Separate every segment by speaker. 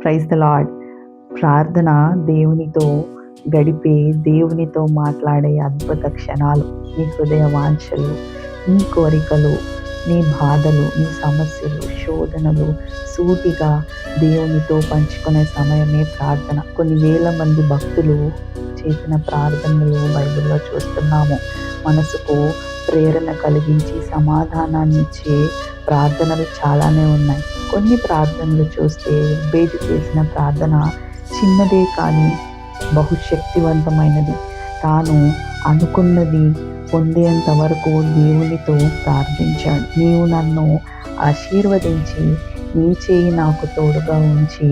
Speaker 1: Praise the lord. ప్రార్థన దేవునితో గడిపే, దేవునితో మాట్లాడే అద్భుత క్షణాలు. నీ హృదయ వాంఛలు, నీ కోరికలు, నీ బాధలు, నీ సమస్యలు, శోధనలు సూటిగా దేవునితో పంచుకునే సమయమే ప్రార్థన. కొన్ని వేల మంది భక్తులు చేసిన ప్రార్థనలు బైబిల్లో చూస్తున్నాము. మనసుకు ప్రేరణ కలిగించి సమాధానాన్ని ఇచ్చే ప్రార్థనలు చాలానే ఉన్నాయి. కొన్ని ప్రార్థనలు చూస్తే బేజు చేసిన ప్రార్థన చిన్నదే కానీ బహుశక్తివంతమైనది. తాను అనుకున్నది పొందేంత వరకు దేవునితో ప్రార్థించాడు. నీవు నన్ను ఆశీర్వదించి నీ చేయి నాకు తోడుగా ఉంచి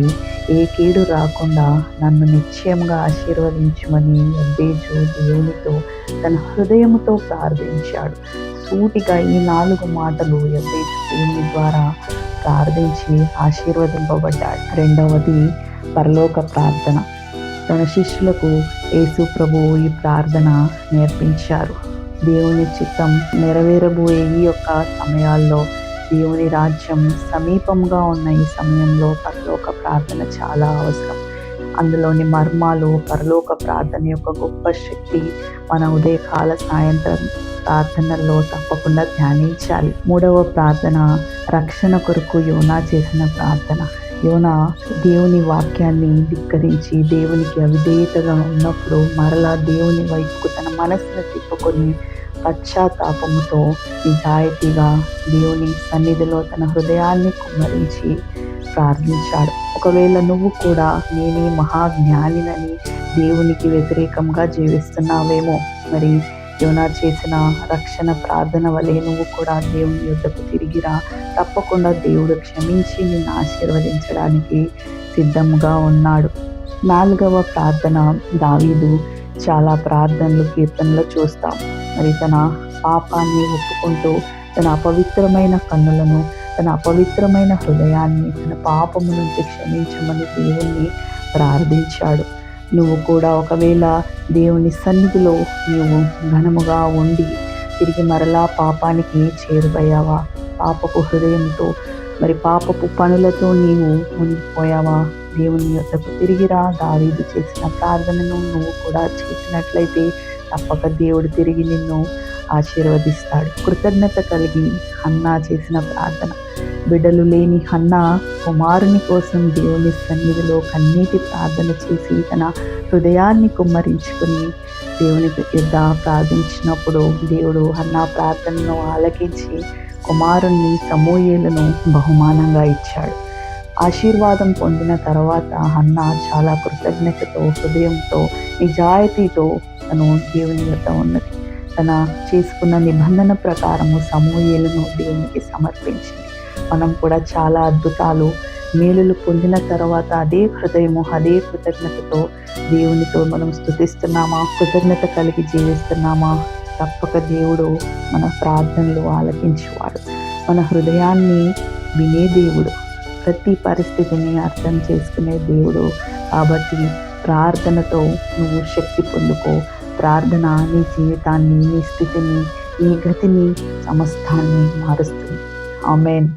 Speaker 1: ఏ కీడు రాకుండా నన్ను నిశ్చయంగా ఆశీర్వదించమని ఎబ్బేజు దేవునితో తన హృదయముతో ప్రార్థించాడు. సూటిగా ఈ 4 మాటలు ఎబ్బేజు దేవుని ద్వారా ప్రార్థించి ఆశీర్వదింపబడ్డాడు. రెండవది పరలోక ప్రార్థన. తన శిష్యులకు యేసు ప్రభువు ఈ ప్రార్థన నేర్పించారు. దేవుని చిత్తం నెరవేరబోయే ఈ యొక్క సమయాల్లో, దేవుని రాజ్యం సమీపంగా ఉన్న ఈ సమయంలో పరలోక ప్రార్థన చాలా అవసరం. అందులోని మర్మాలు, పరలోక ప్రార్థన యొక్క గొప్ప శక్తి మన ఉదయకాల సాయంత్రం ప్రార్థనల్లో తప్పకుండా ధ్యానించాలి. మూడవ ప్రార్థన రక్షణ కొరకు యోనా చేసిన ప్రార్థన. యోనా దేవుని వాక్యాన్ని ధిక్కరించి దేవునికి అవిధేయతగా ఉన్నప్పుడు మరలా దేవుని వైపుకు తన మనసును తిప్పుకొని పశ్చాత్తాపముతో నిజాయితీగా దేవుని సన్నిధిలో తన హృదయాన్ని కుమ్మరించి ప్రార్థించాడు. ఒకవేళ నువ్వు కూడా నేనే మహాజ్ఞానినని దేవునికి వ్యతిరేకంగా జీవిస్తున్నావేమో, మరి యోనా చేసిన రక్షణ ప్రార్థన వలె నువ్వు కూడా దేవుని యొద్దకు తిరిగిరా. తప్పకుండా దేవుడు క్షమించి నిన్ను ఆశీర్వదించడానికి సిద్ధంగా ఉన్నాడు. 4వ ప్రార్థన దావీదు. చాలా ప్రార్థనలు, కీర్తనలు చూస్తాం. మరి తన పాపాన్ని ఒప్పుకుంటూ తన అపవిత్రమైన కన్నులను, తన అపవిత్రమైన హృదయాన్ని, తన పాపము నుంచి క్షమించమని దేవుణ్ణి ప్రార్థించాడు. నువ్వు కూడా ఒకవేళ దేవుని సన్నిధిలో నీవు ఘనముగా ఉండి తిరిగి మరలా పాపానికి చేరువయ్యావా, పాపపు హృదయంతో మరి పాపపు పనులతో నీవు మునిగిపోయావా, దేవుని యొద్దకు తిరిగిరా. దావీదు చేసిన ప్రార్థనను నువ్వు కూడా చేసినట్లయితే తప్పక దేవుడు తిరిగి నిన్ను ఆశీర్వదిస్తాడు. కృతజ్ఞత కలిగి హన్నా చేసిన ప్రార్థన. బిడ్డలు లేని హన్నా కుమారుని కోసం దేవుని సన్నిధిలో కన్నీటి ప్రార్థన చేసి తన హృదయాన్ని కుమ్మరించుకుని దేవుని యొద్ద ప్రార్థించినప్పుడు దేవుడు హన్నా ప్రార్థనను ఆలకించి కుమారుణ్ణి సమూయేలును బహుమానంగా ఇచ్చాడు. ఆశీర్వాదం పొందిన తర్వాత హన్నా చాలా కృతజ్ఞతతో, హృదయంతో, నిజాయితీతో తను దేవుని యొద్ద ఉన్నది. తన చేసుకున్న నిబంధన ప్రకారము సమూయేలును దేవునికి సమర్పించింది. మనం కూడా చాలా అద్భుతాలు, మేలులు పొందిన తర్వాత అదే హృదయము, అదే కృతజ్ఞతతో దేవునితో మనం స్తుతిస్తున్నామా, కృతజ్ఞత కలిగి జీవిస్తున్నామా, తప్పక దేవుడు మన ప్రార్థనలు ఆలకించేవాడు. మన హృదయాన్ని వినే దేవుడు, ప్రతి పరిస్థితిని అర్థం చేసుకునే దేవుడు. కాబట్టి ప్రార్థనతో నువ్వు శక్తి పొందుకో. ప్రార్థన నీ జీవితాన్ని, నీ స్థితిని, నీ గతిని, సమస్తాన్ని మారుస్తుంది. ఆమేన్.